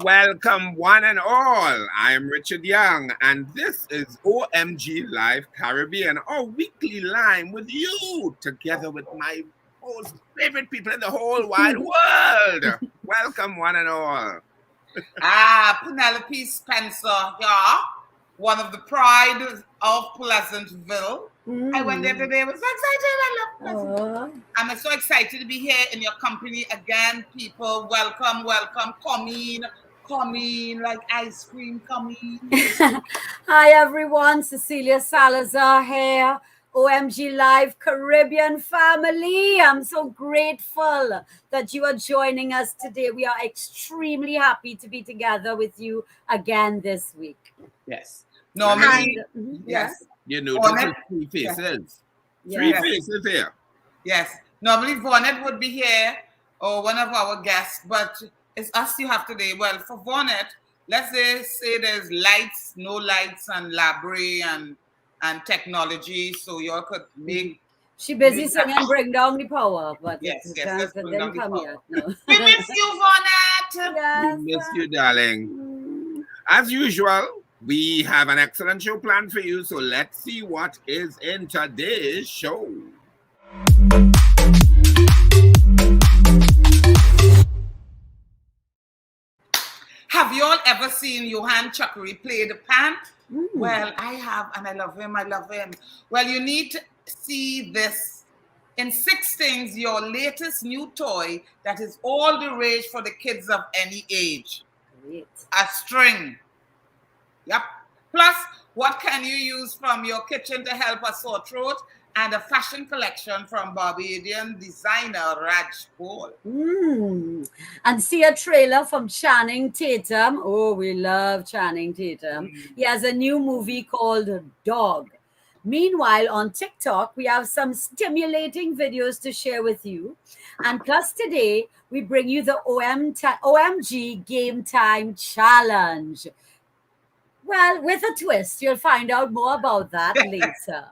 welcome one and all. I am Richard Young, and this is OMG Live Caribbean, our weekly line with you, together with my most favorite people in the whole wide world. Welcome one and all. Penelope Spencer here, one of the pride of Pleasantville. I went there today. I was so excited. I love Pleasantville. I'm so excited to be here in your company again, people. Welcome. Come in, like ice cream, come in. Hi, everyone. Cecilia Salazar here. OMG Live Caribbean family. I'm so grateful that you are joining us today. We are extremely happy to be together with you again this week. Yes. Normally, yes. You know, this is three faces. Yes. Three faces here. Yes. Normally, Vonnet would be here or one of our guests, but it's us you have today. Well, for Vonnet, let's say there's lights, no lights, and library and technology, so you all could make. She busy singing "Bring Down the Power," but yes, it didn't come yet. No. We miss you, Vonnet. Yes. We miss you, darling. As usual, we have an excellent show planned for you, so let's see what is in today's show. Have you all ever seen Johan Chuckery play the pan? Well, I have, and I love him. Well, you need to see this in 6 things, your latest new toy that is all the rage for the kids of any age. Great. A string. Yep. Plus, what can you use from your kitchen to help a sore throat? And a fashion collection from Barbadian designer Raj Paul. And see a trailer from Channing Tatum. Oh, we love Channing Tatum. He has a new movie called Dog. Meanwhile, on TikTok, we have some stimulating videos to share with you. And plus today, we bring you the OMG Game Time Challenge. Well, with a twist. You'll find out more about that later.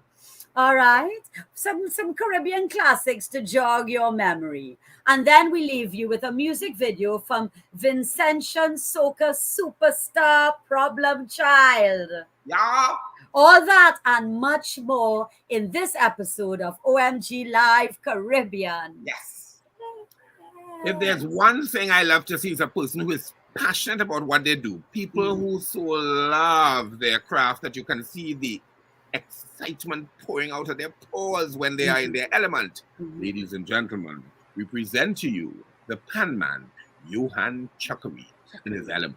All right, some Caribbean classics to jog your memory. And then we leave you with a music video from Vincentian Soca superstar Problem Child. Yeah. All that and much more in this episode of OMG Live Caribbean. Yes. If there's one thing I love to see is a person who is passionate about what they do. People who so love their craft that you can see the excitement pouring out of their pores when they are in their element. Ladies and gentlemen, we present to you the pan man, Johan Chuckery, in his element.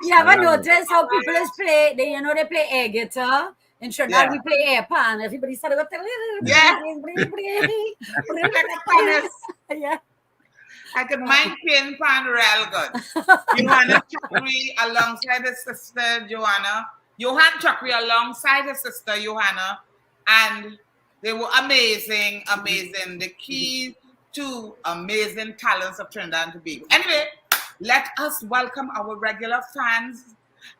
You ever notice how people is play? They play air guitar. In Trinidad, we play air pan. Everybody started up there. Yeah. Yeah. I could mind playing pan real good. Johanna Chuckery alongside his sister Johanna. Johan Chuckery alongside his sister Johanna. And they were amazing. The key to amazing talents of Trinidad and Tobago. Anyway, let us welcome our regular fans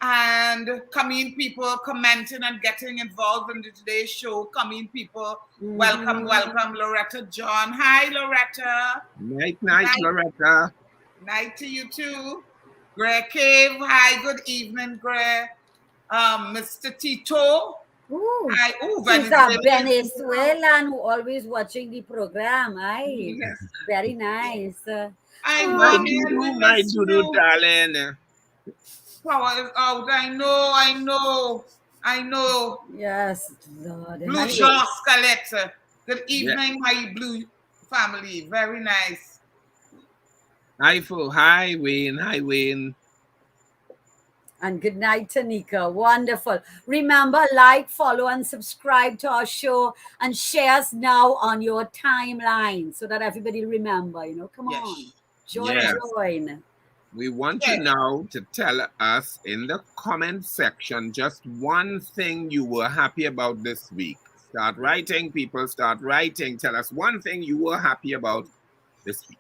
and come in people commenting and getting involved in today's show. Come in people. Welcome, Loretta John. Hi, Loretta. Night, Loretta. Night to you too. Greg Cave. Hi, good evening, Greg. Mr. Tito. Hi. She's a Venezuelan who always watching the program. Yes. Very nice. My doodoo, darling. power is out. I know. Yes, Lord. Blue Anyway, Jean Scalette. Good Yeah. evening, my blue family. Very nice. Hi, Fo. Hi, Wayne. Hi, Wayne. and good night, Tanika. Wonderful. Remember, like, follow, and subscribe to our show and share us now on your timeline so that everybody remember, come Yes. on. Join, Yes. join. We want you now to tell us in the comment section just one thing you were happy about this week. Start writing, people. Start writing. Tell us one thing you were happy about this week.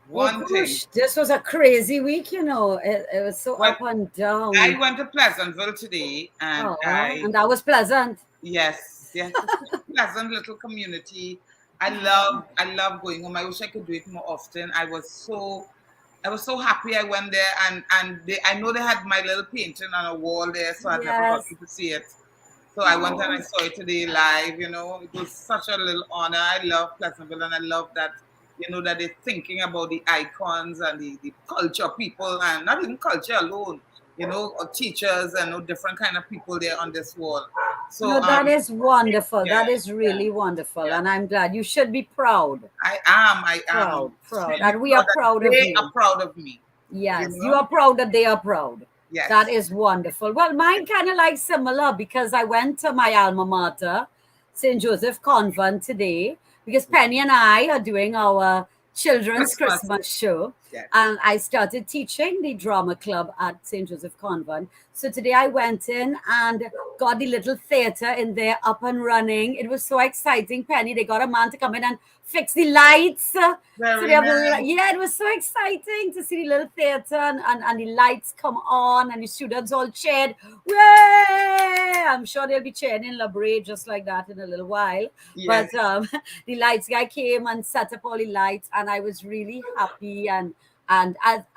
One thing. Gosh, this was a crazy week, It was so Well, up and down. I went to Pleasantville today, and and that was pleasant. yes, it's a pleasant little community. I love going home. I wish I could do it more often. I was so happy I went there, and I know they had my little painting on a wall there, so I'd never gotten to see it. So I went and I saw it today live. It was such a little honor. I love Pleasantville, and I love that that they're thinking about the icons and the culture people, and not even culture alone. Or teachers and different kind of people there on this wall. So that is wonderful. yeah, That is really wonderful, and I'm glad. You should be proud. I am proud, and we are proud of you. They are proud of me. Yes, you are proud that they are proud. Yes, that is wonderful. Well, mine kind of like similar because I went to my alma mater, St. Joseph Convent today, because Penny and I are doing our children's Christmas show. Yes. And I started teaching the drama club at St. Joseph Convent. So today I went in and got the little theater in there up and running. It was so exciting, Penny. They got a man to come in and fix the lights. It was so exciting to see the little theater and the lights come on and the students all cheered. Yay! I'm sure they'll be cheering in La Brea just like that in a little while. Yes. But the lights guy came and set up all the lights, and I was really happy and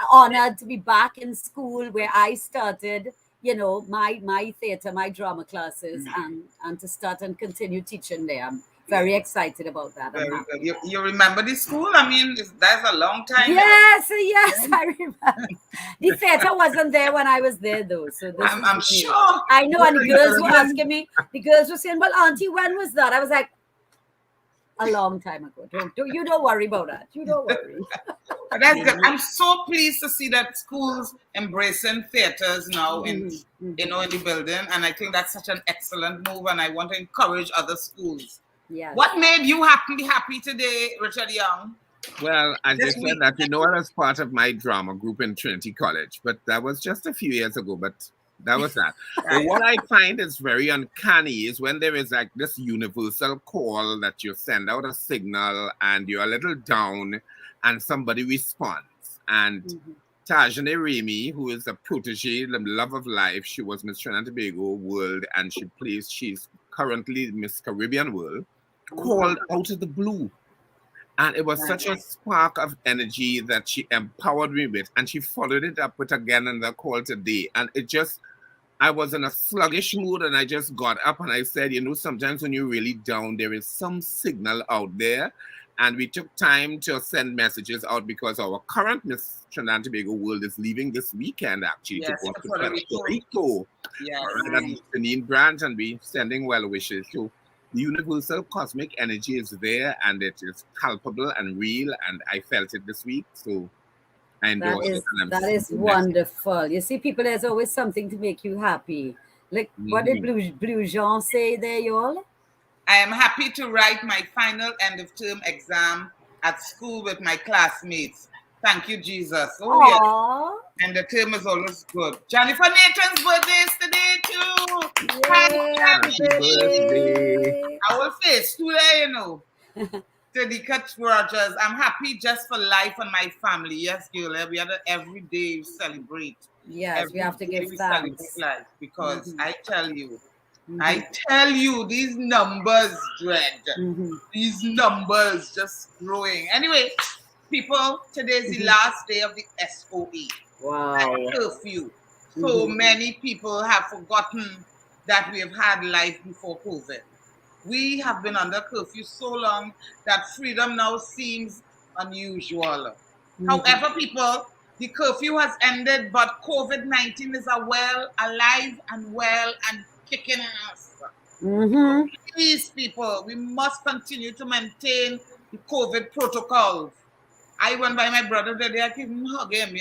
honored to be back in school where I started, my theater, my drama classes, and to start and continue teaching there. I'm very excited about that. Very good. You remember the school? I mean, that's a long time. Yes, I remember. The theater wasn't there when I was there, though. So I'm sure. I know, and the girls were asking me. The girls were saying, "Well, Auntie, when was that?" I was like, a long time ago. Don't worry about that. You don't worry. That's good. I'm so pleased to see that schools embracing theaters now in the building, and I think that's such an excellent move. And I want to encourage other schools. Yes. What made you happy today, Richard Young? Well, I just said that I was part of my drama group in Trinity College, but that was just a few years ago. But that was that. But what I find is very uncanny is when there is like this universal call that you send out a signal and you're a little down and somebody responds. And Tajane Remy, who is a protege, the love of life, she was Miss Trinidad and Tobago World, and she's currently Miss Caribbean World, called out of the blue. And it was such a spark of energy that she empowered me with. And she followed it up with again another call today. And I was in a sluggish mood and I just got up and I said, sometimes when you're really down, there is some signal out there. And we took time to send messages out because our current Miss Trinidad and Tobago World is leaving this weekend, actually, to go to Puerto Rico. Yes. Janine Brandt, and we sending well wishes. So the universal cosmic energy is there and it is palpable and real, and I felt it this week. So I endorse it. That is wonderful. You see, people, there's always something to make you happy. Like, what did Blue Jean say there, y'all? I am happy to write my final end of term exam at school with my classmates. Thank you, Jesus. Oh, yes. And the term is always good. Jennifer Nathan's birthday is today, too. Happy birthday. Our face today, Dedicate Rogers. I'm happy just for life and my family. Yes, girl. We have every day we celebrate. Yes, we have to give thanks. Life because I tell you, these numbers, Dread. These numbers just growing. Anyway, people, today's the last day of the SOE. Wow. Curfew. So many people have forgotten that we have had life before COVID. We have been under curfew so long that freedom now seems unusual. However, people, the curfew has ended, but COVID-19 is alive and well and kicking us. Please, people, we must continue to maintain the COVID protocols. I went by my brother the day, I couldn't hug him,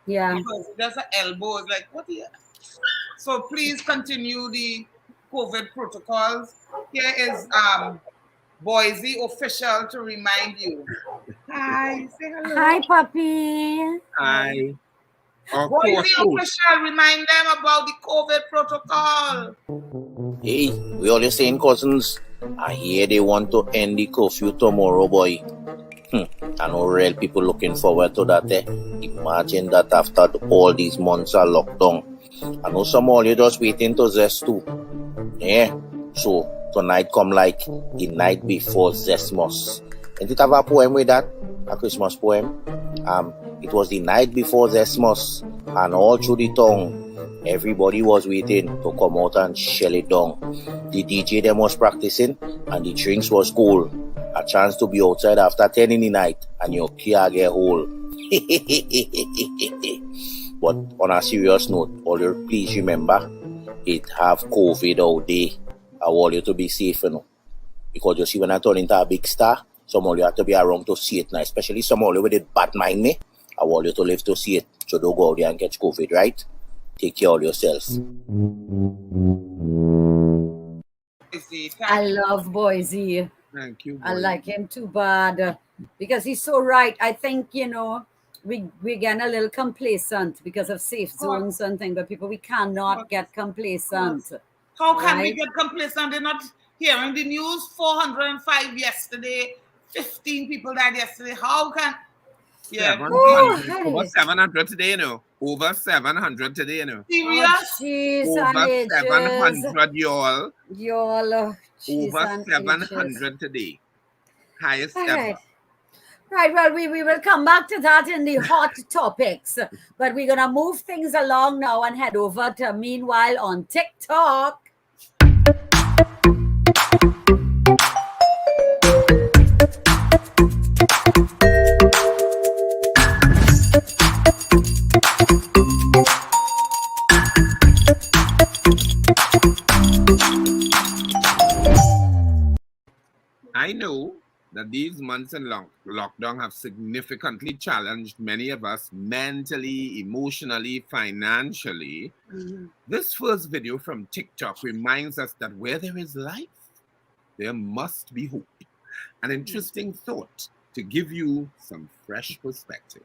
Yeah. because there's an elbow. It's like, what are you? So please continue the COVID protocols. Here is Boise official to remind you. Hi, say hello. Hi, puppy. Hi. Boise official, remind them about the COVID protocol. Hey, we always saying, cousins, I hear they want to end the curfew tomorrow, boy. I know real people looking forward to that. Imagine that after all these months are locked down. I know some of you just waiting to zest too. Yeah, so tonight come like the night before Zestmas. And did you have a poem with that? A Christmas poem? It was the night before Zestmas, and all through the town, everybody was waiting to come out and shell it down. The DJ them was practicing, and the drinks was cool. A chance to be outside after 10 in the night, and your car get whole. But on a serious note, all you please remember, it have COVID out there. I want you to be safe, because you see when I turn into a big star, some of you have to be around to see it now, especially some of you with it bad mind me. I want you to live to see it, so don't go out there and catch COVID, right? Take care of yourselves. I love Boise. Thank you. I like him too bad because he's so right. I think, we're getting a little complacent because of safe zones and things, but people, we cannot get complacent. How can we get complacent? They're not hearing the news. 405 yesterday, 15 people died yesterday. How can... Yeah. Over 700 today, Over 700 today, Serious? Jeez, over 700, y'all. Over 700 today. Highest ever. Right, well, we will come back to that in the hot topics, but we're going to move things along now and head over to Meanwhile on TikTok. I know that these months in lockdown have significantly challenged many of us mentally, emotionally, financially. This first video from TikTok reminds us that where there is life, there must be hope. An interesting thought to give you some fresh perspective.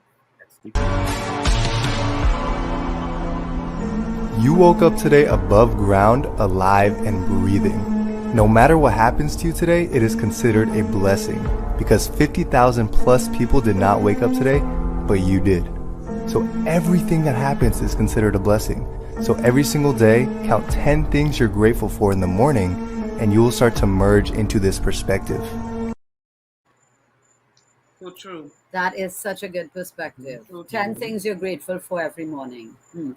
You woke up today above ground, alive and breathing. No matter what happens to you today, it is considered a blessing because 50,000 plus people did not wake up today, but you did. So everything that happens is considered a blessing. So every single day, count 10 things you're grateful for in the morning, and you will start to merge into this perspective. So true. That is such a good perspective. 10 things you're grateful for every morning.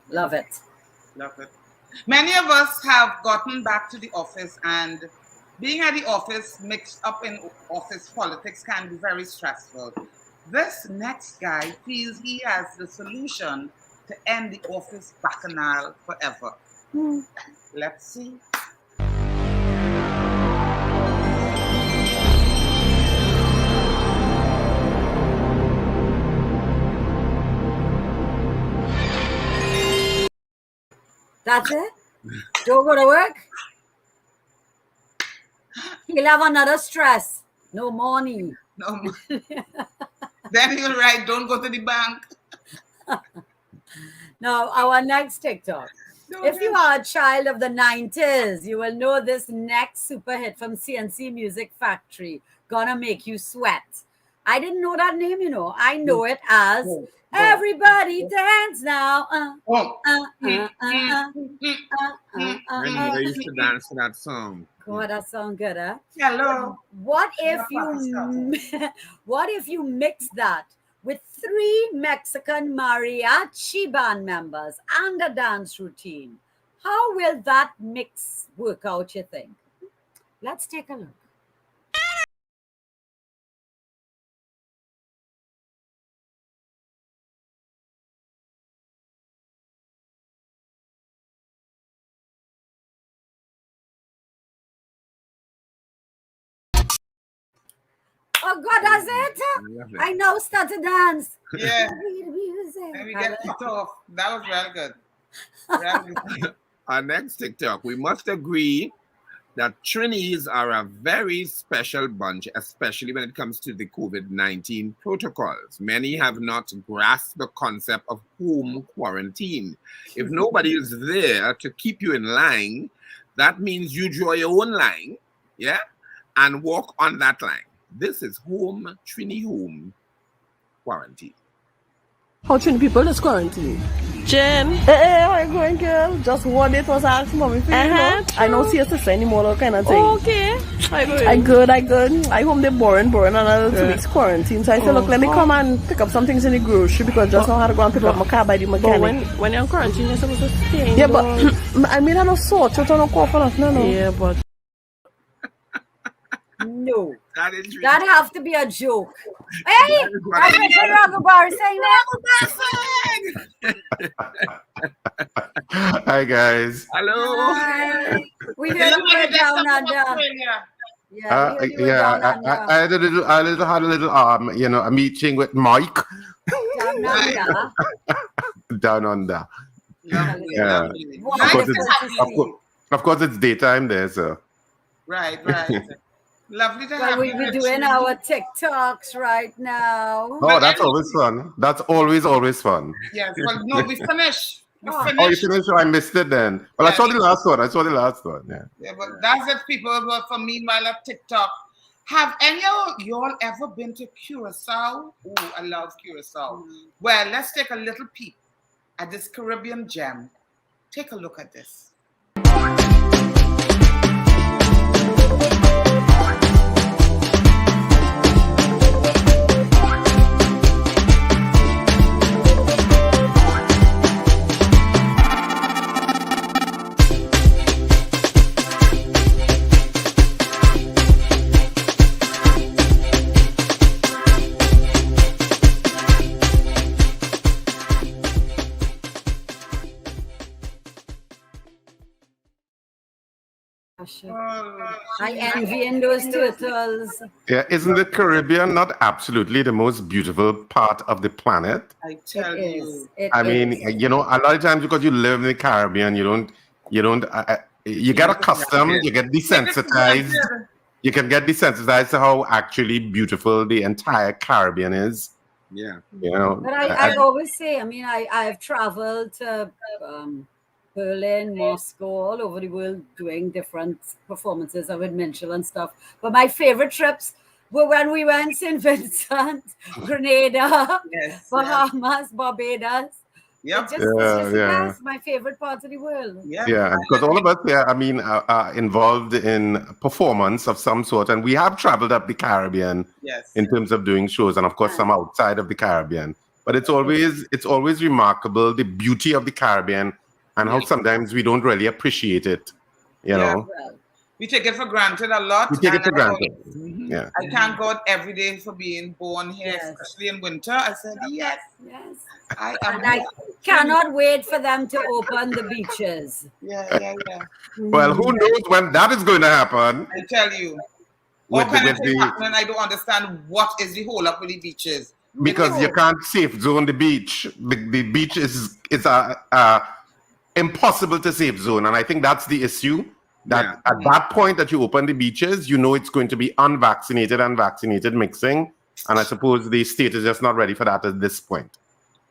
Love it. Love it. Many of us have gotten back to the office, and being at the office mixed up in office politics can be very stressful. This next guy feels he has the solution to end the office bacchanal forever. Let's see. That's it? Don't go to work? He'll have another stress. No money. No money. Then he'll write, don't go to the bank. Now, our next TikTok. If you are a child of the 90s, you will know this next super hit from CNC Music Factory, Gonna Make You Sweat. I didn't know that name, I know it as Everybody Dance Now. I never used to dance to that song. God, that sounds good, huh? Hello. What if you mix that with 3 Mexican mariachi band members and a dance routine? How will that mix work out, you think? Let's take a look. Oh God, that's it. Lovely. I now start to dance. Yeah. Read music. And we get kicked off. That was real good. Real good. Our next TikTok, we must agree that Trinis are a very special bunch, especially when it comes to the COVID-19 protocols. Many have not grasped the concept of home quarantine. If nobody is there to keep you in line, that means you draw your own line, yeah, and walk on that line. This is home, Trini home quarantine. How Trini people is quarantine? Jen. Hey, how you going, girl? Just one day was asked mommy for you know. I don't see your sister anymore, that kind of thing. Okay. How you going? I good. I home they boring and another 2 weeks quarantine. So I said, look, let me come and pick up some things in the grocery because just now I had to go and pick up my car by the mechanic. But when you're in quarantine, you're supposed to stay Yeah, indoors. but I mean I no sore throat or no cough or nothing, no. Yeah, but No. That is really That have to be a joke. Hey, that's Richard Ragabar saying that. Hi guys. hello. Hi. We hear Look you like were the best down of under. Australia. Yeah, we heard you were Yeah, down I under. had a little a meeting with Mike Down under. down under. Lovely, Yeah. lovely. Wow. Nice Of course, to it's, have of, you. course, of course, it's daytime there, so. Right. Lovely to Well, have we'll you. be doing Trini. our TikToks right now. Oh, that's always fun. That's always fun. Yes, well, no, we finished. We Oh. finished. Oh, you finished? I missed it then. Well, I saw the last one. Yeah. Yeah, but that's it, people. But for meanwhile at TikTok, have any of y'all ever been to Curacao? Oh, I love Curacao. Well, let's take a little peek at this Caribbean gem. Take a look at this. I envy in those turtles. Yeah, isn't the Caribbean not absolutely the most beautiful part of the planet? I tell It you. is. It I mean, is. you know, a lot of times because you live in the Caribbean, you get accustomed, you get desensitized. You can get desensitized to how actually beautiful the entire Caribbean is. Yeah. You know, But I always say, I mean, I've traveled to Berlin, Moscow, all over the world doing different performances of Mitchell and stuff. But my favorite trips were when we went St. Vincent, Grenada, Yes. Bahamas, Barbados. Yep. It's just the Yeah. best, my favorite part of the world. Yeah, because all of us here, I mean, are involved in performance of some sort, and we have traveled up the Caribbean Yes. in terms of doing shows, and of course some outside of the Caribbean. But it's always remarkable the beauty of the Caribbean and how sometimes we don't really appreciate it. You know, Well, We take it for granted a lot. we take it and for I go- granted. Yeah. I thank God every day for being born here, Yes. especially in winter. I said, yes, yes. I am. And I cannot wait for them to open the beaches. Yeah. Well, who knows when that is going to happen? I tell you. With All kind of the- things happening. I don't understand what is the whole up with the beaches. Because you can't safe zone the beach. The beach is a impossible to safe zone, and I think that's the issue. That at that point that you open the beaches, you know it's going to be unvaccinated and vaccinated mixing, and I suppose the state is just not ready for that at this point.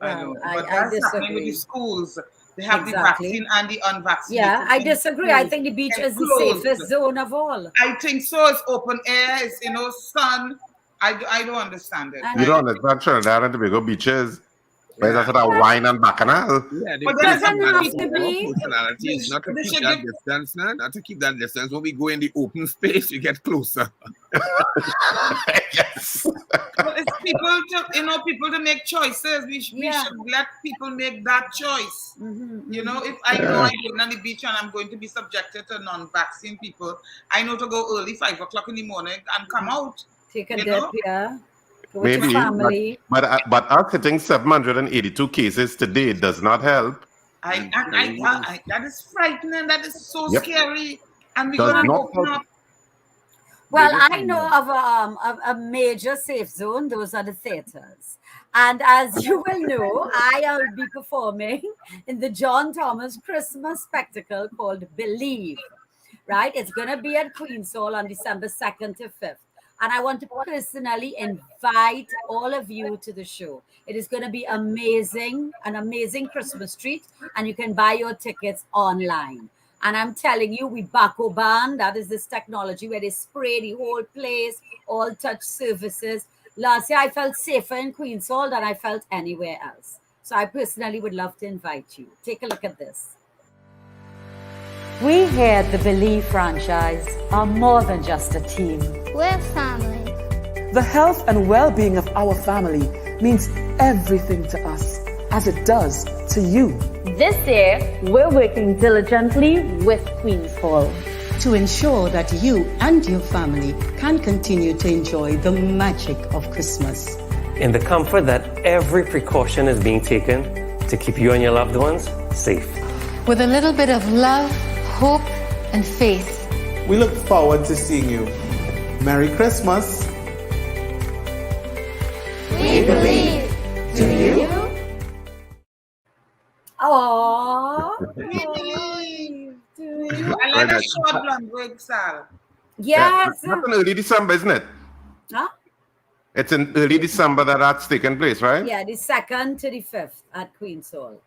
I know. Well, But I that's happening with disagree. the schools. They have Exactly. the vaccine and the unvaccinated. Yeah, I in disagree. I schools. think the beach And is the closed. safest zone of all. I think so. It's open air. It's sun. I don't understand it. And- You don't understand Trinidad and Tobago beaches. Where's that sort of wine and bacchanal? Yeah, But they doesn't keep have that to be. personality is not to They keep should that give- distance, not to keep that distance. When we go in the open space, you get closer. Yes. Well, it's people to make choices. We should let people make that choice. You know, if I know I'm going on the beach and I'm going to be subjected to non-vaccine people, I know to go early, 5 o'clock in the morning, and come out. Take a dip, yeah. Go with Maybe, your family. but us hitting 782 cases today does not help. That is frightening. That is so scary. And we're Does going to not open help. up. Well, I know of a major safe zone. Those are the theaters. And as you will know, I will be performing in the John Thomas Christmas spectacle called Believe. Right? It's going to be at Queen's Hall on December 2nd to 5th. And I want to personally invite all of you to the show. It is going to be amazing, an amazing Christmas treat. And you can buy your tickets online. And I'm telling you, we Baco Ban, that is this technology where they spray the whole place, all touch surfaces. Last year, I felt safer in Queen's Hall than I felt anywhere else. So I personally would love to invite you. Take a look at this. We here at the Believe franchise are more than just a team. We're family. The health and well-being of our family means everything to us, as it does to you. This year, we're working diligently with Queen's Hall to ensure that you and your family can continue to enjoy the magic of Christmas. In the comfort that every precaution is being taken to keep you and your loved ones safe. With a little bit of love, hope, and faith. We look forward to seeing you. Merry Christmas. We believe. Do you? Aww. I like a short blonde wig, Sal. Yes. That's in early December, isn't it? Huh? It's in early December that's taking place, right? Yeah, the 2nd to the 5th at Queen's Hall.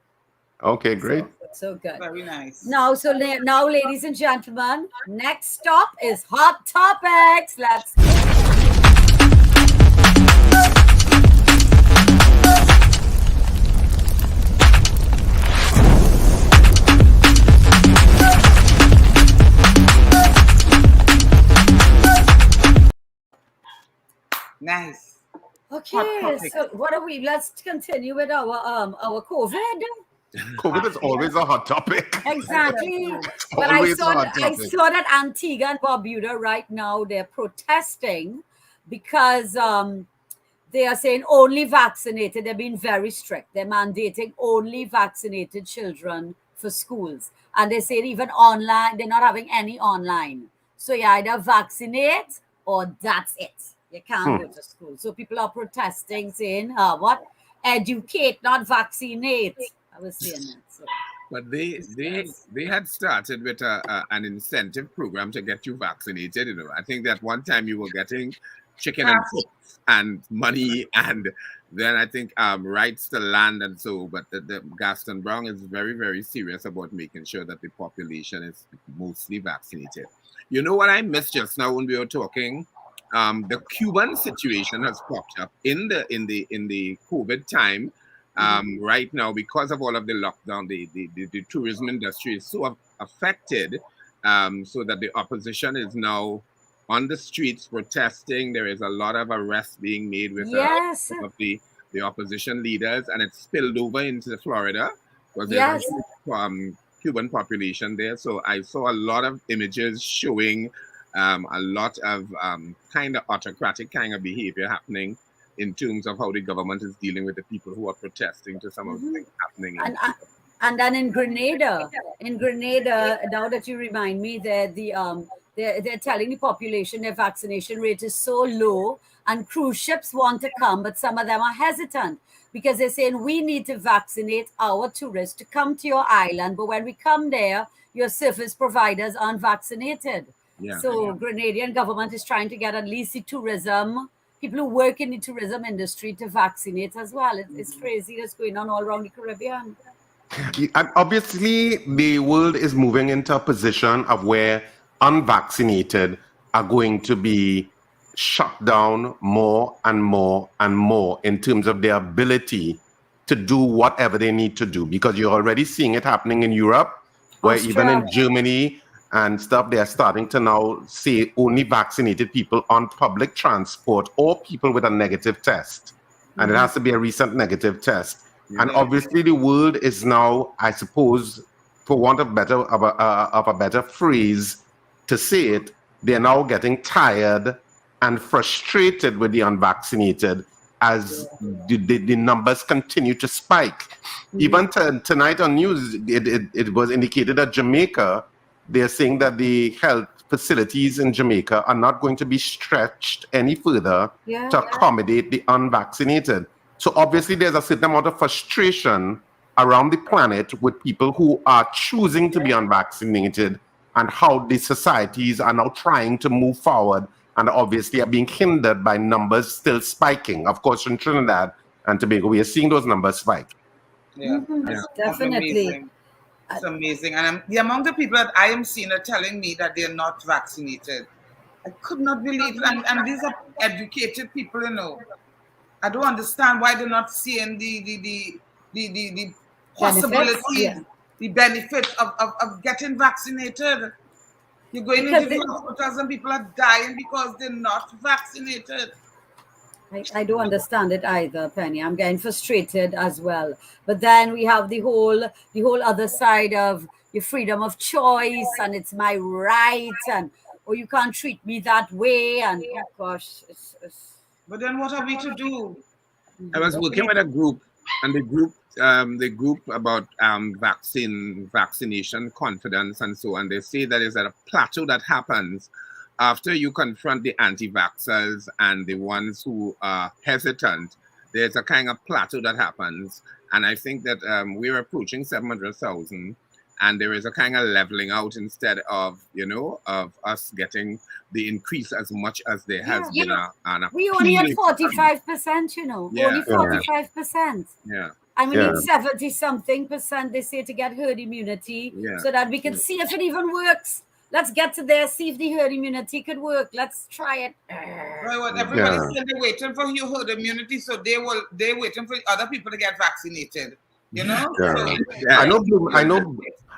Okay, great. So good. Very nice. Now, ladies and gentlemen, next stop is Hot Topics. Let's go. Nice. Okay, so what are we? Let's continue with our COVID. COVID is always a hot topic. Exactly. But I saw that Antigua and Barbuda right now, they're protesting because they are saying only vaccinated. They're being very strict. They're mandating only vaccinated children for schools. And they say even online, they're not having any online. So you either vaccinate or that's it. You can't go to school. So people are protesting, saying, what? Educate, not vaccinate. I was saying that. So. But they had started with an incentive program to get you vaccinated. You know, I think that one time you were getting chicken and chips and money, and then I think rights to land and so. But the Gaston Brown is very, very serious about making sure that the population is mostly vaccinated. You know what I missed just now when we were talking? The Cuban situation has popped up in the COVID time. Right now, because of all of the lockdown, the tourism industry is so affected, so that the opposition is now on the streets protesting. There is a lot of arrests being made with some of the opposition leaders, and it's spilled over into Florida because there's a Cuban population there. So I saw a lot of images showing a lot of kind of autocratic kind of behavior happening in terms of how the government is dealing with the people who are protesting to some of the things happening. And then in Grenada, now that you remind me, they're telling the population their vaccination rate is so low, and cruise ships want to come, but some of them are hesitant because they're saying we need to vaccinate our tourists to come to your island, but when we come there, your service providers aren't vaccinated. Grenadian government is trying to get at least the tourism, people who work in the tourism industry, to vaccinate as well. It's crazy that's going on all around the Caribbean. And obviously, the world is moving into a position of where unvaccinated are going to be shut down more and more and more in terms of their ability to do whatever they need to do. Because you're already seeing it happening in Europe, where even in Germany, and stuff, they are starting to now say only vaccinated people on public transport or people with a negative test. And it has to be a recent negative test. And obviously the world is now, I suppose, for want of a better phrase to say it, they're now getting tired and frustrated with the unvaccinated as the numbers continue to spike. Even tonight on news, it was indicated that Jamaica, they're saying that the health facilities in Jamaica are not going to be stretched any further to accommodate the unvaccinated. So obviously there's a certain amount of frustration around the planet with people who are choosing to be unvaccinated and how the societies are now trying to move forward and obviously are being hindered by numbers still spiking. Of course, in Trinidad and Tobago, we are seeing those numbers spike. Yeah, Definitely. It's amazing. And the amount of people that I am seeing are telling me that they're not vaccinated. I could not believe it. And these are educated people, you know. I don't understand why they're not seeing the possibility, the benefit of getting vaccinated. You're going into the hospitals and people are dying because they're not vaccinated. I don't understand it either, Penny. I'm getting frustrated as well. But then we have the whole other side of your freedom of choice, and it's my right, and you can't treat me that way, and oh gosh, But then what are we to do? I was working with a group, and the group about vaccination confidence and so on. They say that is a plateau that happens after you confront the anti-vaxxers and the ones who are hesitant. There's a kind of plateau that happens, and I think that we're approaching 700,000. And there is a kind of leveling out instead of, of us getting the increase as much as there has been. We only at 45%, only 45%. Yeah. And we need 70-something% they say to get herd immunity so that we can see if it even works. Let's get to there, see if the herd immunity could work. Let's try it. Right, what everybody's saying they're waiting for your herd immunity, so they're waiting for other people to get vaccinated. You know?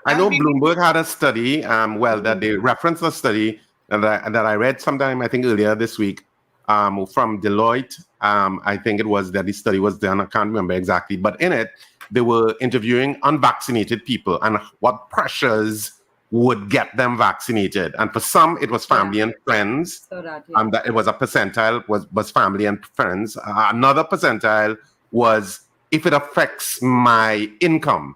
I know Bloomberg had a study, that they referenced a study that I read sometime, I think earlier this week, from Deloitte. I think it was that the study was done, I can't remember exactly, but in it, they were interviewing unvaccinated people and what pressures would get them vaccinated. And for some, it was family and friends. So that, that it was a percentile, was family and friends. Another percentile was if it affects my income.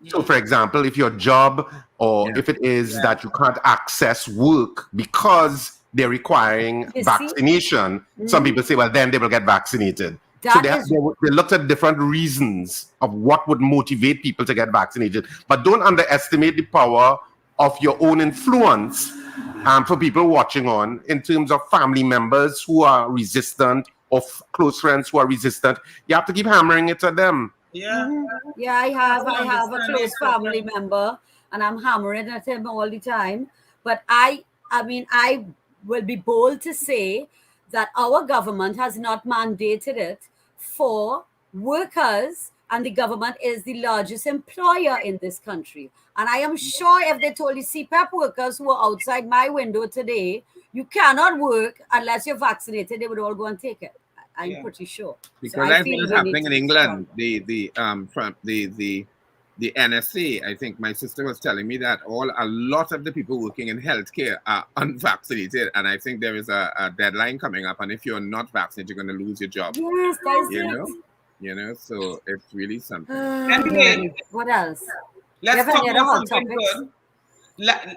So, for example, if your job or if it is that you can't access work because they're requiring vaccination, some people say, well, then they will get vaccinated. So they looked at different reasons of what would motivate people to get vaccinated. But don't underestimate the power of your own influence for people watching on in terms of family members who are resistant or close friends who are resistant. You have to keep hammering it at them. Yeah. Yeah, I have a close family member and I'm hammering at him all the time. But I will be bold to say that our government has not mandated it for workers, and the government is the largest employer in this country. And I am sure if they told the CPAP workers who are outside my window today, you cannot work unless you're vaccinated, they would all go and take it. I'm pretty sure. Because I think it's happening in England. The NSA, I think my sister was telling me that a lot of the people working in healthcare are unvaccinated, and I think there is a deadline coming up, and if you're not vaccinated, you're going to lose your job. Yes, that's it. So it's really something. Anyway, what else? Let's talk about something good.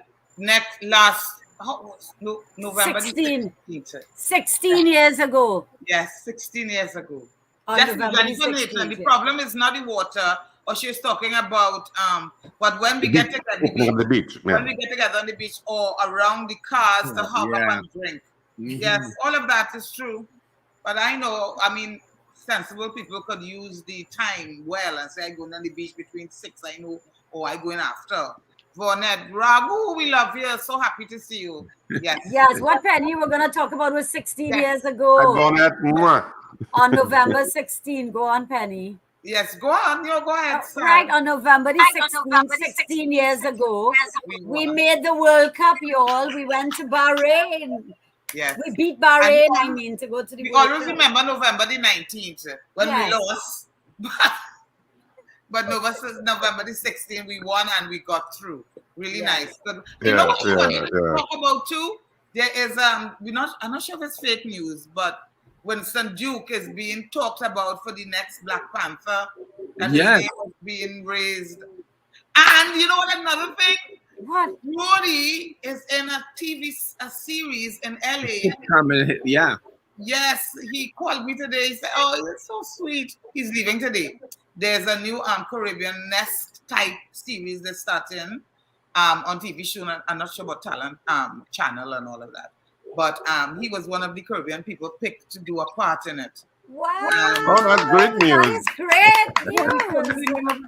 November 16 years ago. Yes, 16 years ago. November the problem is not the water, or she's talking about but when we get together on the beach, when we get together on the beach or around the cars to hop up and drink. Yes, all of that is true. But sensible people could use the time well and say I go on the beach between 6, or I go in after. Vonette, Ragu, we love you. So happy to see you. Yes. Yes, what Penny we're going to talk about was 16 years ago. Vonette, on November 16. Go on, Penny. Yes, go on. You go ahead, sir. Right, on November the 16th, 16 years ago, we made the World Cup, y'all. We went to Bahrain. Yes. We beat Bahrain, I mean, to go to the We World always Cup. remember November the 19th when Yes. we lost. But November the 16th, we won and we got through. Really nice. But you know what I want to talk about too? There is I'm not sure if it's fake news, but Winston Duke is being talked about for the next Black Panther, and his name is being raised. And you know what? Another thing, what? Rory is in a series in LA. Yeah. Yes, he called me today. He said, "Oh, it's so sweet." He's leaving today. There's a new Caribbean Nest type series that's starting on TV show. I'm not sure about Talent Channel and all of that, but he was one of the Caribbean people picked to do a part in it. Wow! Oh, that's great news. That is great news.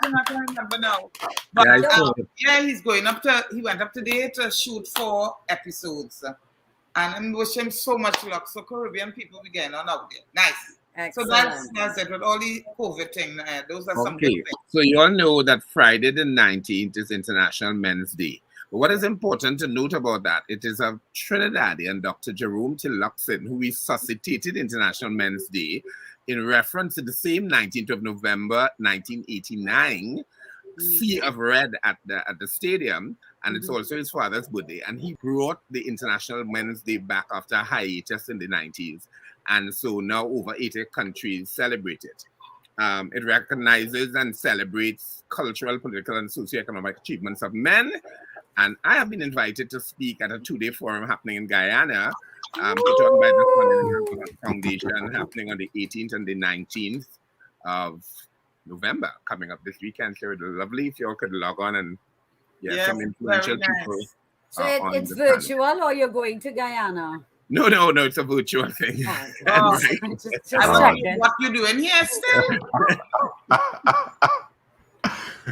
I can't remember now. But he's going up to. He went up today to shoot 4 episodes, and I wish him so much luck. So Caribbean people be getting on out there. Nice. Excellent. So that's it with all the COVID thing. Those are some good things. So you all know that Friday the 19th is International Men's Day. But what is important to note about that, it is a Trinidadian, Dr. Jerome Tillotson, who resuscitated International Men's Day in reference to the same 19th of November, 1989, Sea of Red at the stadium. And it's also his father's birthday. And he brought the International Men's Day back after a hiatus in the 90s. And so now over 80 countries celebrate it. It recognizes and celebrates cultural, political, and socioeconomic achievements of men. And I have been invited to speak at a 2-day forum happening in Guyana, put on by the Foundation, happening on the 18th and the 19th of November, coming up this weekend. So it would be lovely if you all could log on and some influential people. So it's virtual, or you're going to Guyana? No, it's a virtual thing. Just what you doing here still?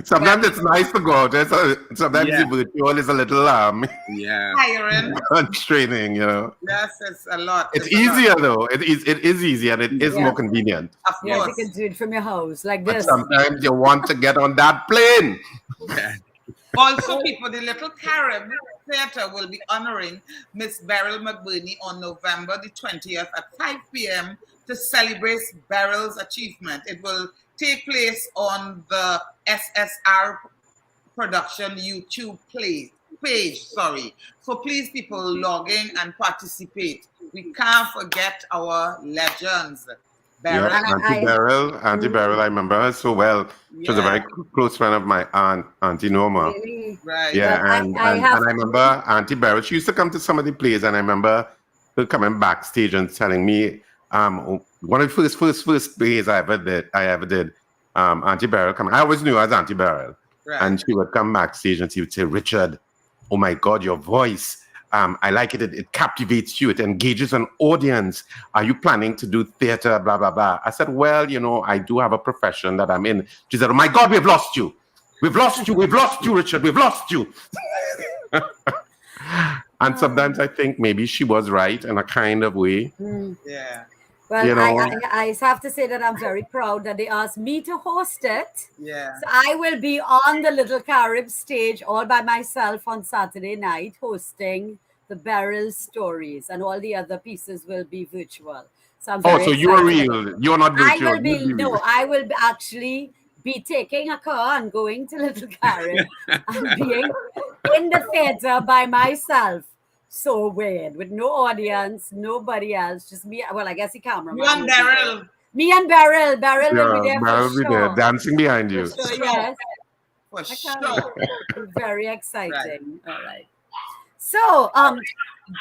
Sometimes it's nice to go out there. Sometimes the virtual is a little tiring. Training, you know. Yes, it's a lot. It's easier though. It is easier and it is more convenient. Of course. Yes, you can do it from your house like But this. sometimes you want to get on that plane. Also, people, the Little Carib Theatre will be honoring Miss Beryl McBurney on November the 20th at 5 p.m. to celebrate Beryl's achievement. It will take place on the SSR production YouTube page. So please, people, log in and participate. We can't forget our legends. Beryl. Auntie Beryl, I remember her so well. She was a very close friend of my aunt, Auntie Norma. Really? Right. Yeah, and I remember Auntie Beryl. She used to come to some of the plays, and I remember her coming backstage and telling me, one of the first plays I ever did, Auntie Beryl coming. I always knew her as Auntie Beryl. Right. And she would come backstage and she would say, "Richard, oh my God, your voice. I like it. It captivates you. It engages an audience. Are you planning to do theater, blah, blah, blah?" I said, "Well, you know, I do have a profession that I'm in." She said, "Oh my God, we've lost you. We've lost you. We've lost you, Richard. We've lost you." And sometimes I think maybe she was right in a kind of way. Yeah. Well, you know, I have to say that I'm very proud that they asked me to host it. Yeah. So I will be on the Little Carib stage all by myself on Saturday night hosting the Beryl stories, and all the other pieces will be virtual. So I'm very excited. You're real. You're not virtual. I will actually be taking a car and going to Little Carib and being in the theater by myself. So weird, with no audience, nobody else, just me. Well, I guess the cameraman. You and Beryl. Me and Beryl. Beryl will be there Beryl for will be sure. there, dancing behind you. For sure, yes. For sure. Very exciting. All right. So,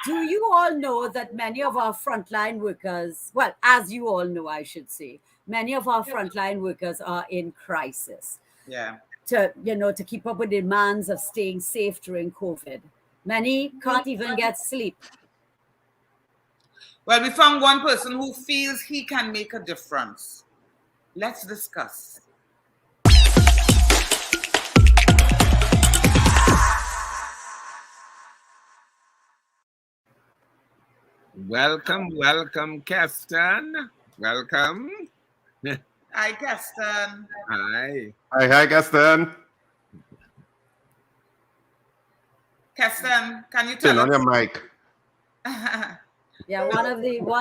do you all know that many of our frontline workers, well, as you all know, I should say, many of our frontline workers are in crisis. Yeah. To keep up with the demands of staying safe during COVID. Many can't even get sleep. Well, we found one person who feels he can make a difference. Let's discuss. Welcome, Keston. Welcome. Hi, Keston. Hi. Hi, Gaston. Keston, can you Turn tell on us? your mic. Yeah, one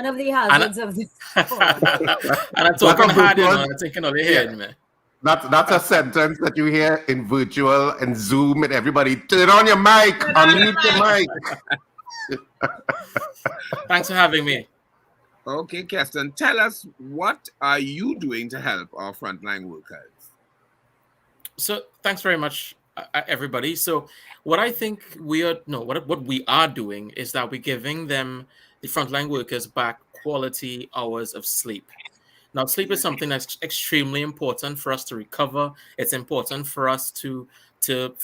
of the hazards of this. And I'm talking hard, you know, I'm thinking of your head, man. That's a sentence that you hear in virtual and Zoom and everybody. Turn on your mic. Unmute your mic. Thanks for having me. Okay, Keston, tell us, what are you doing to help our frontline workers? So thanks very much, everybody. So what I think what we are doing is that we're giving them, the frontline workers, back quality hours of sleep. Now, sleep is something that's extremely important for us to recover. It's important for us for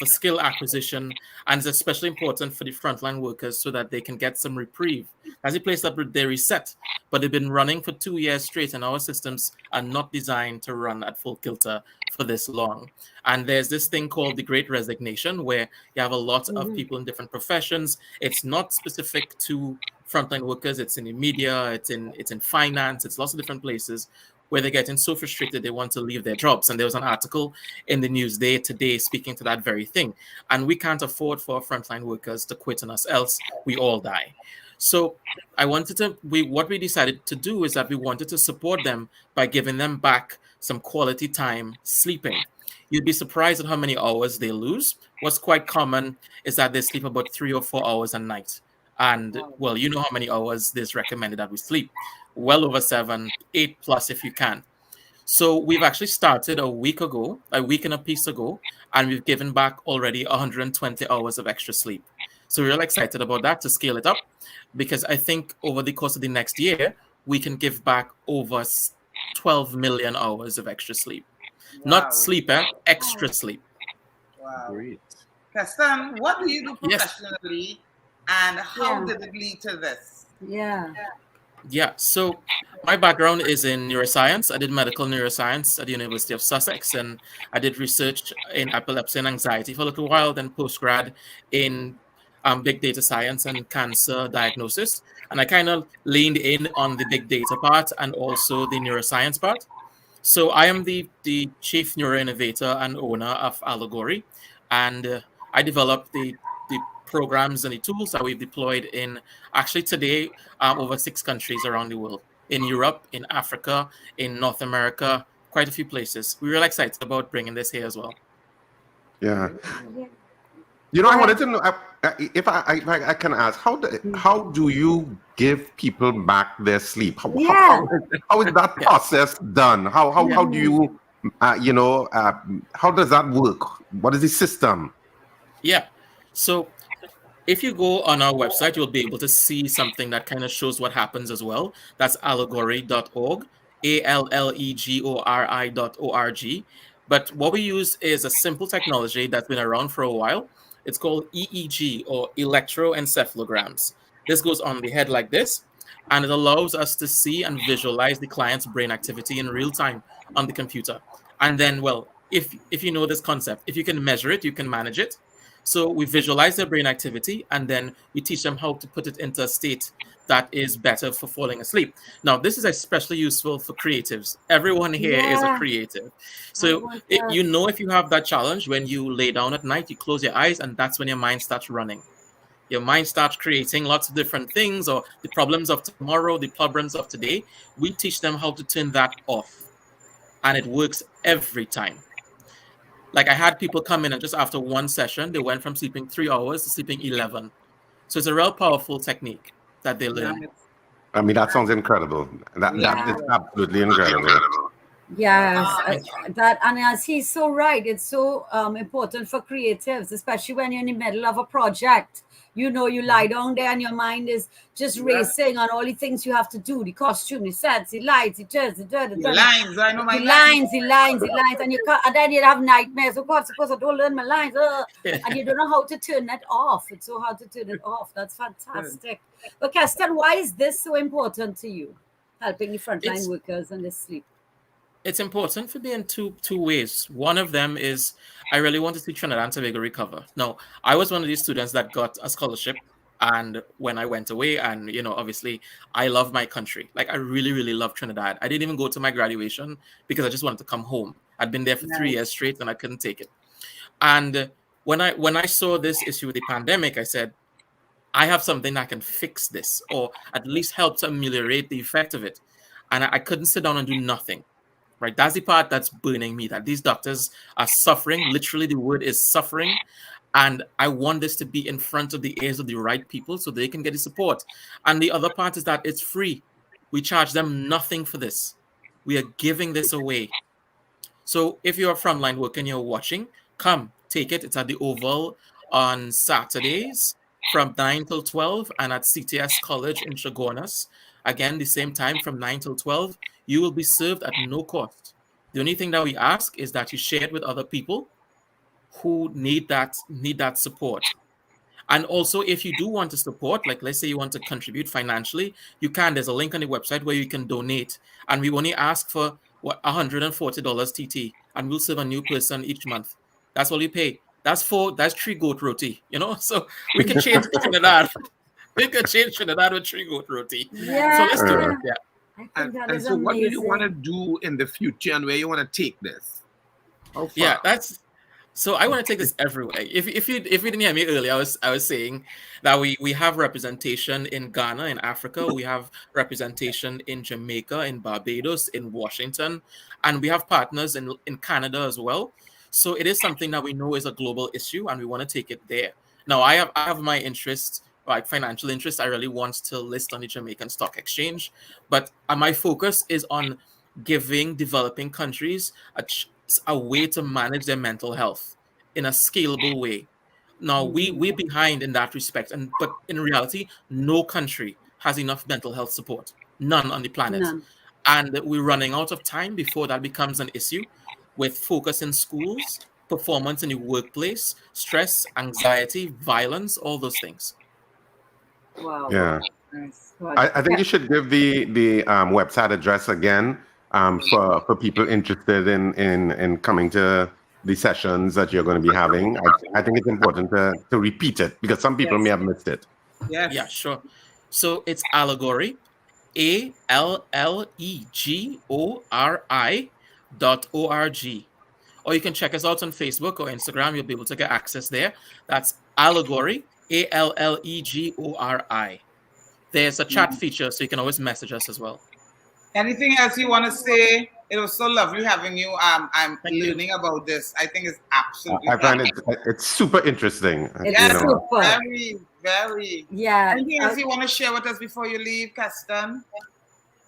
skill acquisition, and it's especially important for the frontline workers so that they can get some reprieve. That's a place that they reset, but they've been running for 2 years straight, and our systems are not designed to run at full kilter for this long. And there's this thing called the Great Resignation, where you have a lot of people in different professions. It's not specific to frontline workers. It's in the media, it's in finance, it's lots of different places where they're getting so frustrated they want to leave their jobs. And there was an article in the Newsday today speaking to that very thing. And we can't afford for our frontline workers to quit on us, else we all die. So what we decided to do is that we wanted to support them by giving them back some quality time sleeping. You'd be surprised at how many hours they lose. What's quite common is that they sleep about 3 or 4 hours a night. And, well, you know how many hours this recommended that we sleep. Well over 7, 8 plus if you can. So we've actually started a week and a piece ago, and we've given back already 120 hours of extra sleep. So we're really excited about that, to scale it up, because I think over the course of the next year, we can give back over 12 million hours of extra sleep. Wow. Not sleep, extra sleep. Wow. Great. Keston, what do you do professionally, and how did it lead to this? Yeah, so my background is in neuroscience. I did medical neuroscience at the University of Sussex, and I did research in epilepsy and anxiety for a little while, then postgrad in big data science and cancer diagnosis. And I kind of leaned in on the big data part and also the neuroscience part. So I am the chief neuroinnovator and owner of Allegory, and I developed the programs and the tools that we've deployed in, actually today, over 6 countries around the world, in Europe, in Africa, in North America, quite a few places. We're really excited about bringing this here as well. Yeah. You know, I wanted to know, if I can ask, how do you give people back their sleep? How is that process done? How do you, how does that work? What is the system? Yeah. So if you go on our website, you'll be able to see something that kind of shows what happens as well. That's allegory.org, ALLEGORI.org. But what we use is a simple technology that's been around for a while. It's called EEG, or electroencephalograms. This goes on the head like this, and it allows us to see and visualize the client's brain activity in real time on the computer. And then, well, if you know this concept, if you can measure it, you can manage it. So we visualize their brain activity, and then we teach them how to put it into a state that is better for falling asleep. Now, this is especially useful for creatives. Everyone here is a creative. So if you have that challenge, when you lay down at night, you close your eyes, and that's when your mind starts running. Your mind starts creating lots of different things, or the problems of tomorrow, the problems of today. We teach them how to turn that off, and it works every time. Like, I had people come in, and just after one session, they went from sleeping 3 hours to sleeping 11. So it's a real powerful technique that they learn. I mean, that sounds incredible. That is absolutely incredible. Yes, and as he's so right, it's so important for creatives, especially when you're in the middle of a project. You know, you lie down there and your mind is just racing on all the things you have to do, the costume, the sets, the lights, the lines. I know my lines, and then you have nightmares. Oh God, suppose I don't learn my lines, and you don't know how to turn that off. It's so hard to turn it off. That's fantastic. But Keston, why is this so important to you, helping the frontline workers and the sleep? It's important for me in two ways. One of them is I really want to see Trinidad and Tobago recover. Now, I was one of these students that got a scholarship And when I went away, and obviously I love my country. Like, I really, really love Trinidad. I didn't even go to my graduation because I just wanted to come home. I'd been there for 3 years straight and I couldn't take it. And when I saw this issue with the pandemic, I said, I have something that can fix this, or at least help to ameliorate the effect of it. And I couldn't sit down and do nothing. Right? That's the part that's burning me, that these doctors are suffering. Literally, the word is suffering. And I want this to be in front of the ears of the right people so they can get the support. And the other part is that it's free. We charge them nothing for this. We are giving this away. So if you're a frontline worker and you're watching, come, take it. It's at the Oval on Saturdays from 9 till 12 and at CTS College in Chaguanas. Again, the same time from 9 till 12. You will be served at no cost. The only thing that we ask is that you share it with other people who need that support. And also, if you do want to support, like let's say you want to contribute financially, you can. There's a link on the website where you can donate. And we only ask for $140 TT, and we'll serve a new person each month. That's all you pay. That's 3 goat roti, So we can change Trinidad. We can change Trinidad with 3 goat roti. Yeah. So let's do it. Yeah. And so what do you want to do in the future, and where you want to take this? Yeah, so I want to take this everywhere. If you didn't hear me earlier, I was saying that we have representation in Ghana, in Africa. We have representation in Jamaica, in Barbados, in Washington, and we have partners in Canada as well. So it is something that we know is a global issue, and we want to take it there. Now, I have my interest, like financial interest. I really want to list on the Jamaican Stock Exchange, but my focus is on giving developing countries a way to manage their mental health in a scalable way. Now, we're behind in that respect, but in reality, no country has enough mental health support. None on the planet. None. And we're running out of time before that becomes an issue, with focus in schools, performance in the workplace, stress, anxiety, violence, all those things. Wow. Yeah. I think you should give the website address again for people interested in coming to the sessions that you're going to be having. I think it's important to repeat it because some people may have missed it. Yes. Yeah, sure. So it's Allegory, ALLEGORI.org. Or you can check us out on Facebook or Instagram. You'll be able to get access there. That's Allegory, ALLEGORI. There's a chat feature, so you can always message us as well. Anything else you want to say? It was so lovely having you. I'm learning about this. I think it's absolutely. I find it's super interesting. Yes, very, very. Yeah. Anything else you want to share with us before you leave, Caston?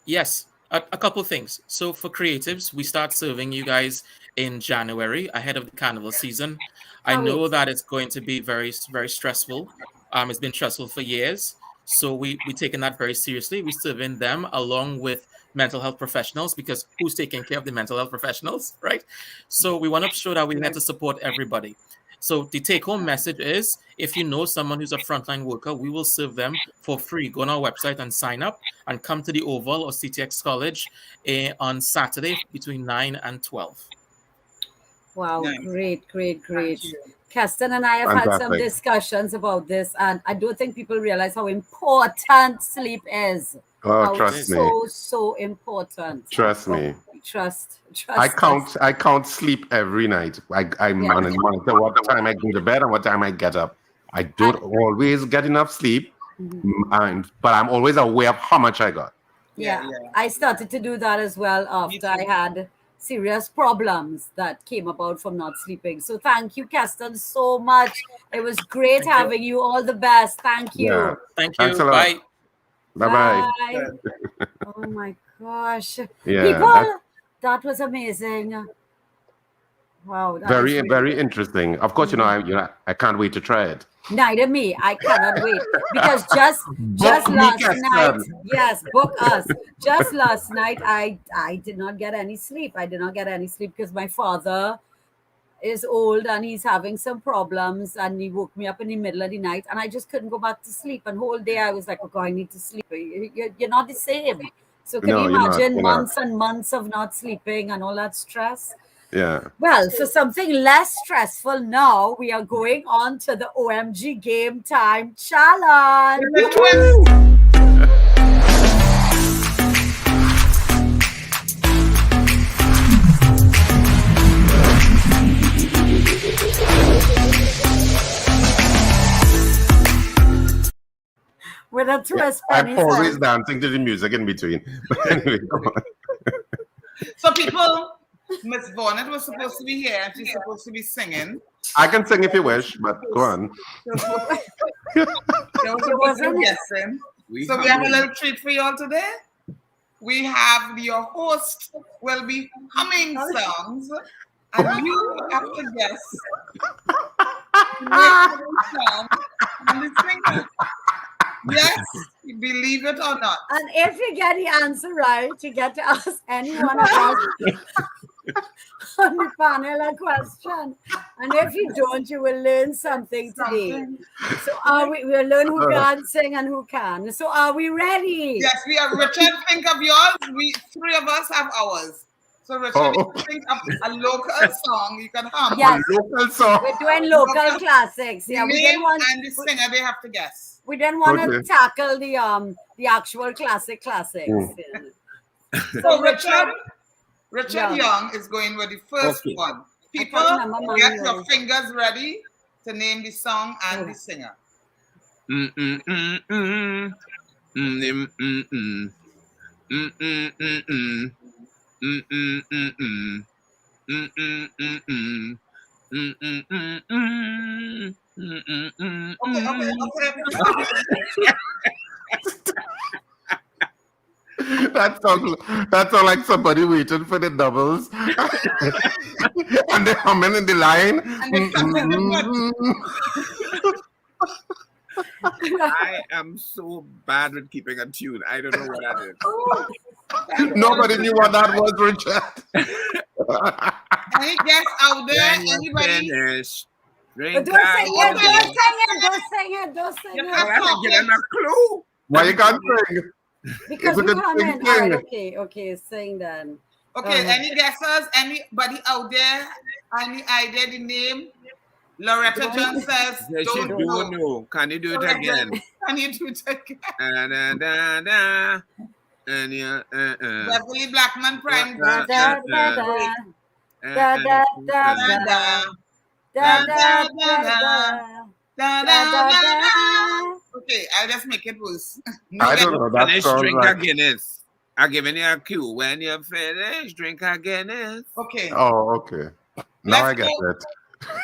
Yes, a couple things. So for creatives, we start serving you guys in January ahead of the carnival season. I know that it's going to be very, very stressful. It's been stressful for years. So we're taking that very seriously. We're serving them along with mental health professionals, because who's taking care of the mental health professionals, right? So we want to show that we're here to support everybody. So the take-home message is, if you know someone who's a frontline worker, we will serve them for free. Go on our website and sign up and come to the Oval or CTX College on Saturday between 9 and 12. Wow, great. Caston and I have had some discussions about this, and I don't think people realize how important sleep is. Oh, trust me. So important. Trust me. Trust. I count sleep every night. I monitor what time I go to bed and what time I get up. I don't always get enough sleep, but I'm always aware of how much I got. Yeah. I started to do that as well after I had serious problems that came about from not sleeping. So thank you, Caston, so much. It was great having you. All the best. Thank you. Yeah. Thank you. Bye. Bye-bye. Oh my gosh. Yeah, People, that was amazing. Wow. Very, very interesting. Of course, I can't wait to try it. Neither me. I cannot wait. Because just last night, yes, book us. Just last night, I did not get any sleep. I did not get any sleep because my father is old and he's having some problems, and he woke me up in the middle of the night and I just couldn't go back to sleep. And whole day I was like, okay, I need to sleep. You're not the same. So can you imagine months and months of not sleeping and all that stress? Yeah. Well, for something less stressful now, we are going on to the OMG Game Time Challenge. With a twist, I'm always dancing to the music in between. But anyway, come on. So people, Miss Bonnet was supposed to be here and she's supposed to be singing. I can sing if you wish, but go on. There was a guessing. So we have a little treat for you all today. We have your host will be humming songs, and you have to guess the name of the song and the singer. Yes, believe it or not. And if you get the answer right, you get to ask any one of us on the panel a question. And if you don't, you will learn something today. So we'll learn who can sing and who can. So are we ready? Yes, we are. Richard, think of yours. We three of us have ours. So Richard, think of a local song you can hum. Yes. A local song. We're doing local classics. Yeah, we didn't want and the singer they have to guess. We didn't want to tackle the actual classics. So Richard Young is going with the first one. People, get your fingers ready to name the song and the singer. That sounds like somebody waiting for the doubles. And they're humming in the line. I am so bad with keeping a tune. I don't know what that is. Nobody knew what that was, Richard. Any guess out there? Anybody? Don't sing it. You have to get him a clue. Why you can't sing? Because we haven't. All right, okay, sing then. Okay, any guesses? Anybody out there? Any idea the name? Loretta John says, yes, don't know. Can you do it again? Can you do it again? Beverly Blackman Prime. Okay, I'll just make it worse. I don't know. That finish, drink a Guinness. I'm giving you a cue. When you finish, drink a Guinness. Okay. Oh, okay. Now I get it.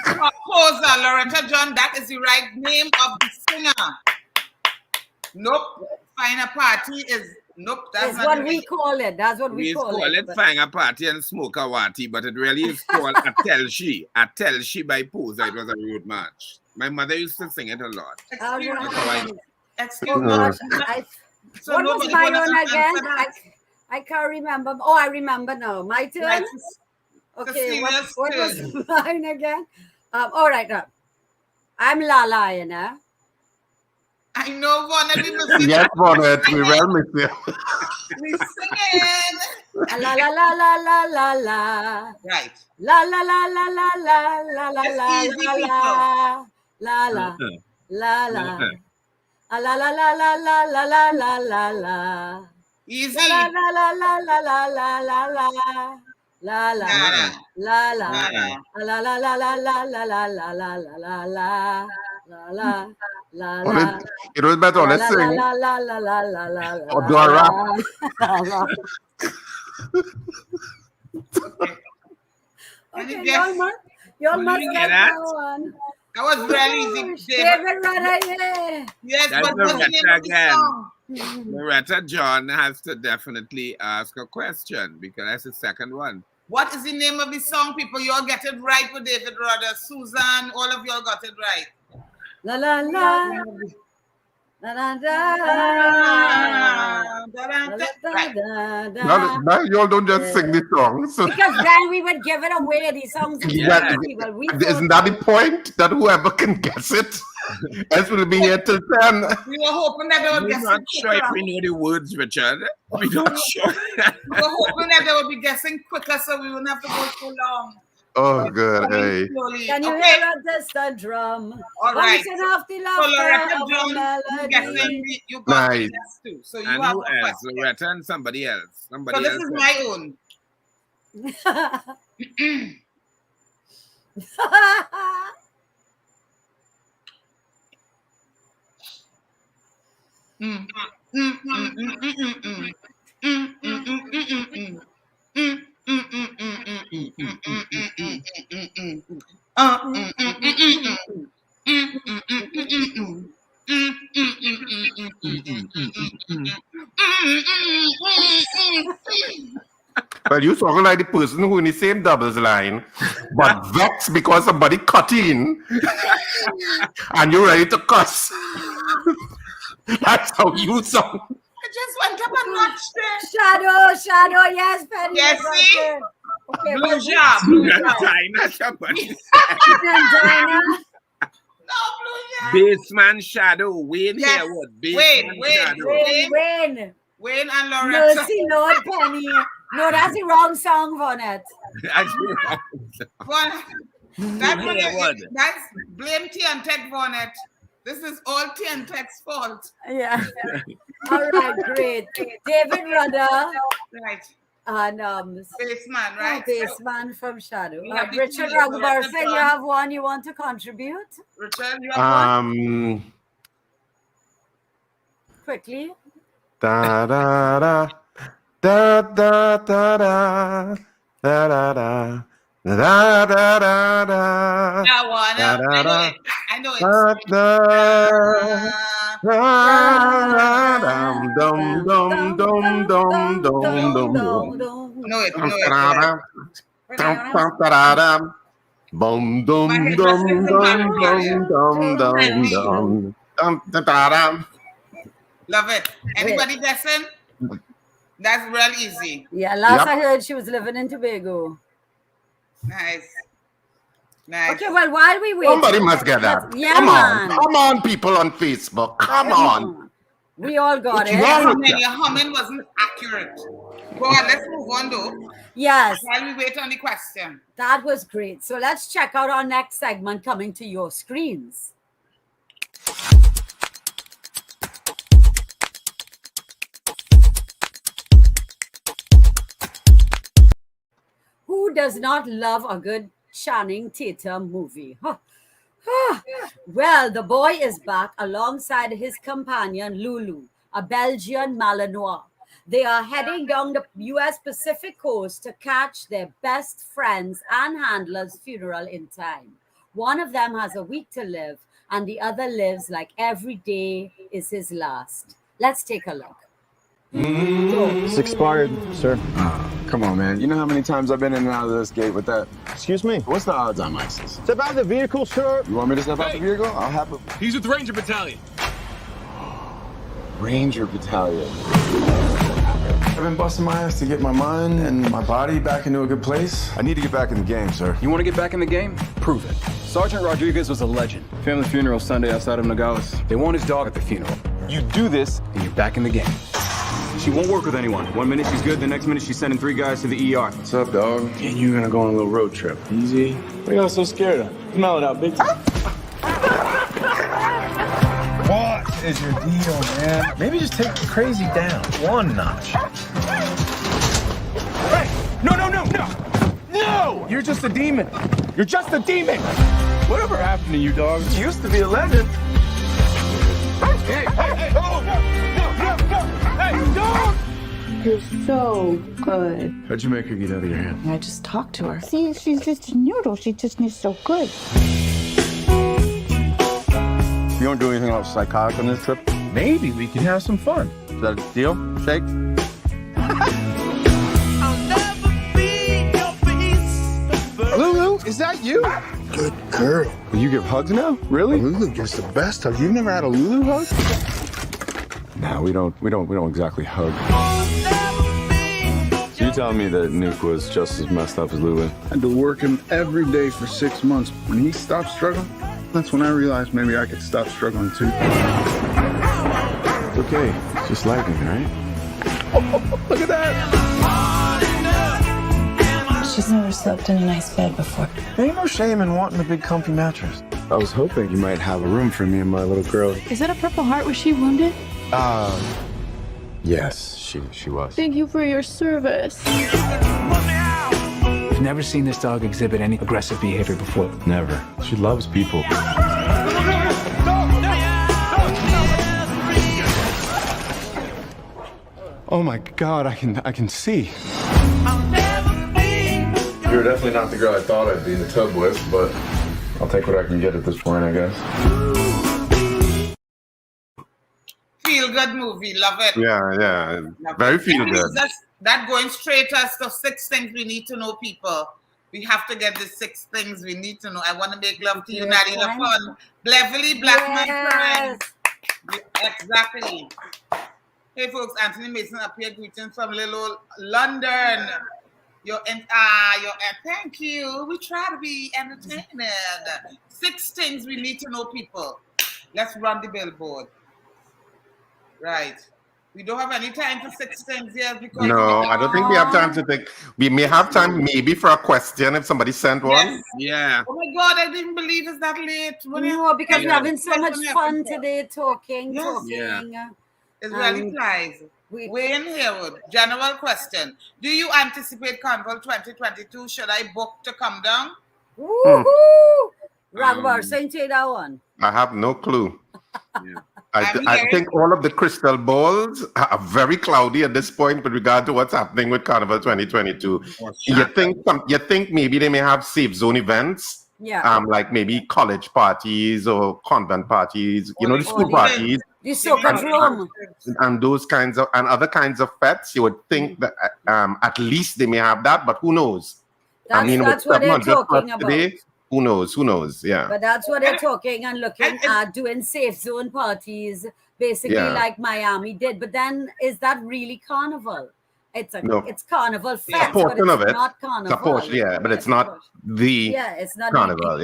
Composer Loretta John, that is the right name of the singer. Nope. Find a Party is nope. That's not what we call it. That's what we call it. Find a Party and Smoke a Watty, but it really is called A Tell She. A Tell She by Poser. It was a road march. My mother used to sing it a lot. Excuse me. What was my own again? I can't remember. Oh, I remember now. My turn. Right. Okay, what was mine again? All right. I'm Lala, you know. I know one of you. Yes, Bonnet, we will miss you. We singing. La la la la la la la. Right. La la la la la la la la la la la la la la. La la la la la la la la la la. Easy. La la la la la la la la la. La la la la la la la la la la la la la la la la la la. It was better. Let's sing. La la la la la la la. Or do a rap. Okay, y'all must get that one. That was really easy. David Rada, yes, that's but what's the name of the song? Loretta John has to definitely ask a question because that's the second one. What is the name of the song, people? You all get it right with David Rada. Susan, all of you all got it right. La la la. La la la. Now you all don't just sing the songs. Because then we would give it away. These songs. Isn't that the point? That whoever can guess it? Else we'll be here till 10. We were hoping that they would We're guess not it sure if quicker. we know the words, Richard. We're not sure. We were hoping that they would be guessing quicker so we wouldn't have to go so long. Oh, good. Coming Hey. slowly. Can you Okay. hear a distant drum? All right. Bouncing off the So laughter Loretta of a Jones, melody. guessing you got Nice. the guess too. So you And have who the else? question. Loretta and somebody else. So Somebody this else. is my own. Well, you sound like the person who in the same doubles line, but vexed because somebody cut in and you're ready to cuss. That's how you sound. I just went up a notch Shadow, there. shadow, yes, Penny. Yes, right see? there. Okay, Blue well, job. Blue job. Dinah, somebody. Dinah. No, blue job. Baseman Shadow. Wayne Yes. here. What? Wayne, Baseman Shadow. Wayne. Wayne and Loretta. Mercy, Lord, Penny. No, that's the wrong song, Vonette. That's wrong. That's blame T and Tech Bonnet. This is all T and Tech's fault. Yeah. All right, great. David Rudder. Right. And Baseman, right? Baseman from Shadow. We have the Richard two Raghubarson, Loretta you have one you want to contribute? Richard, you have one? Quickly. Da da da da da da da da da da. Da da da da. I know it. Dum dum dum dum dum dum. Know it. Bum dum dum dum dum dum dum dum. Love it. Anybody guessing? That's real easy. Yeah, last I heard she was living in Tobago. Nice. Okay, well, while we wait. Somebody must get that. Yeah, Come man. on, people on Facebook. Come on. We all got it. Your humming wasn't accurate. Go on, let's move on though. Yes. While we wait on the question. That was great. So let's check out our next segment coming to your screens. Who does not love a good Channing Tatum movie? Well, the boy is back alongside his companion Lulu, a Belgian Malinois. They are heading down the US Pacific coast to catch their best friend's and handler's funeral in time. One of them has a week to live, and the other lives like every day is his last. Let's take a look. It's expired, sir. Come on, man. You know how many times I've been in and out of this gate with that? Excuse me? What's the odds on ISIS? Step out of the vehicle, sir. You want me to step out the vehicle? I'll have it. He's with Ranger Battalion. Ranger Battalion. I've been busting my ass to get my mind and my body back into a good place. I need to get back in the game, sir. You want to get back in the game? Prove it. Sergeant Rodriguez was a legend. Family funeral Sunday outside of Nogales. They want his dog at the funeral. You do this, and you're back in the game. She won't work with anyone. 1 minute she's good, the next minute she's sending 3 guys to the ER. What's up, dog? And you're gonna go on a little road trip. Easy. What are y'all so scared of? Smell it out, big time. What is your deal, man? Maybe just take the crazy down 1 notch. Hey! No! No! You're just a demon. You're just a demon. Whatever happened to you, dog? You used to be a legend. Hey! Oh! No! Hey, dog! You're so good. How'd you make her get out of your hand? I just talked to her. See, she's just a noodle. She just is so good. You don't do anything else psychotic on this trip? Maybe we can have some fun. Is that a deal, Shake? Lulu, is that you? Good girl. You give hugs now? Really? Lulu gives the best hug. You've never had a Lulu hug? No, we don't exactly hug. So you telling me that Nuke was just as messed up as Lulu? I had to work him every day for 6 months. When he stopped struggling, That's when I realized maybe I could stop struggling too. It's okay. It's just lightning, right? Look at that! She's never slept in a nice bed before. There ain't no shame in wanting a big comfy mattress. I was hoping you might have a room for me and my little girl. Is that a Purple Heart? Was she wounded? Yes, she was. Thank you for your service. I've never seen this dog exhibit any aggressive behavior before. Never. She loves people. Oh my God, I can see. You're definitely not the girl I thought I'd be in the tub with, but I'll take what I can get at this point, I guess. Feel good movie, love it. Yeah. Very feel good. That going straight us to 6 things we need to know, people. We have to get the 6 things we need to know. I want to make love to you, Nadine Fun. Beverly Black, my friend. Exactly. Hey folks, Anthony Mason up here, greetings from little London. Thank you. We try to be entertaining. 6 things we need to know, people. Let's run the billboard. Right. We don't have any time for 6 things here because no, I don't think we have time to think. We may have time maybe for a question if somebody sent one. Yes. Yeah. Oh my God, I didn't believe it's that late. No, because we're having so much fun today talking. Yeah. It's really nice. Wayne Haywood, general question. Do you anticipate Carnival 2022? Should I book to come down? Woohoo! Ragbar, send you that one. I have no clue. I think all of the crystal balls are very cloudy at this point with regard to what's happening with Carnival 2022. You think maybe they may have safe zone events? Yeah. Like maybe college parties or convent parties, the school parties. The soccer room. And those kinds of, and other kinds of fets, you would think that at least they may have that, but who knows? That's what they're talking about. Today, who knows? Yeah. But that's what they're talking and looking at, doing safe zone parties, basically like Miami did. But then, is that really carnival? It's carnival fest, but it's not carnival. But it's not the it's not carnival.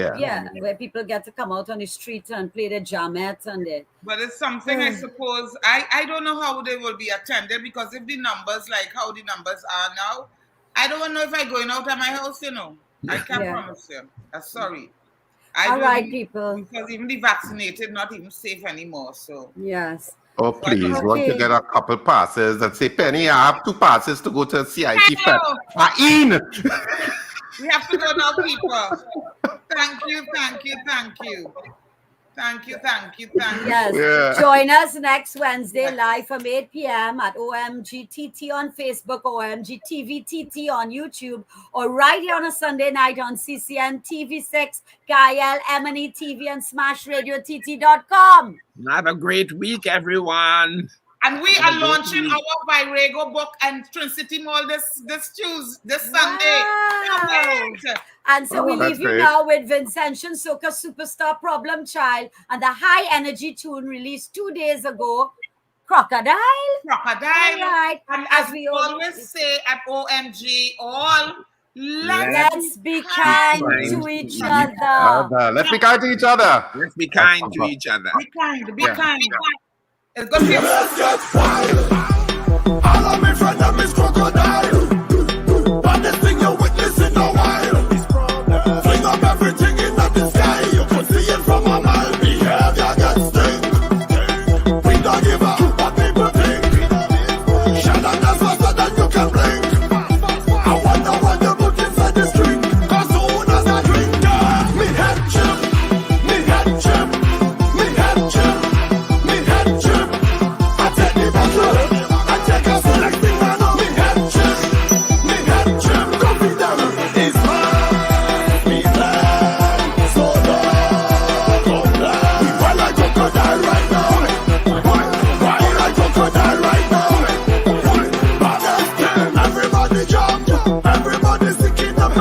Where people get to come out on the street and play their jammets and they. But it's something I suppose I don't know how they will be attended because if the numbers like how the numbers are now, I don't know if I'm going out of my house. I can't promise you. I'm sorry. All right, people. Because even the vaccinated not even safe anymore. So yes. Oh, please, want to get a couple passes and say, Penny, I have 2 passes to go to CIT Fest. We have to go now, people. Thank you. Yes. Yeah. Join us next Wednesday live from 8 p.m. at OMG TT on Facebook, OMG TV TT on YouTube, or right here on a Sunday night on CCN TV6, Gael, M&E TV, and SmashRadioTT.com. Have a great week, everyone. And we are launching our Virago book and Twin City Mall this Sunday. And so we leave you now with Vincentian Soca Superstar Problem Child and the high energy tune released 2 days ago, Crocodile. Right. And as we always say at OMG, let's be kind to each other. Let's be kind to each other. Let's be kind to each other. Be kind. It's gonna be let's get wild. All of my friends are Miss Crocodile. But this thing you're witnessing a while. Fling up everything in the sky. You can see it from a mile. Behavior gets sting. We don't give a what people think. Shut up, that's faster than you can blink. I wonder what the book inside the string. Cause soon as I drink, me head chip. Everybody jump, everybody's thinking of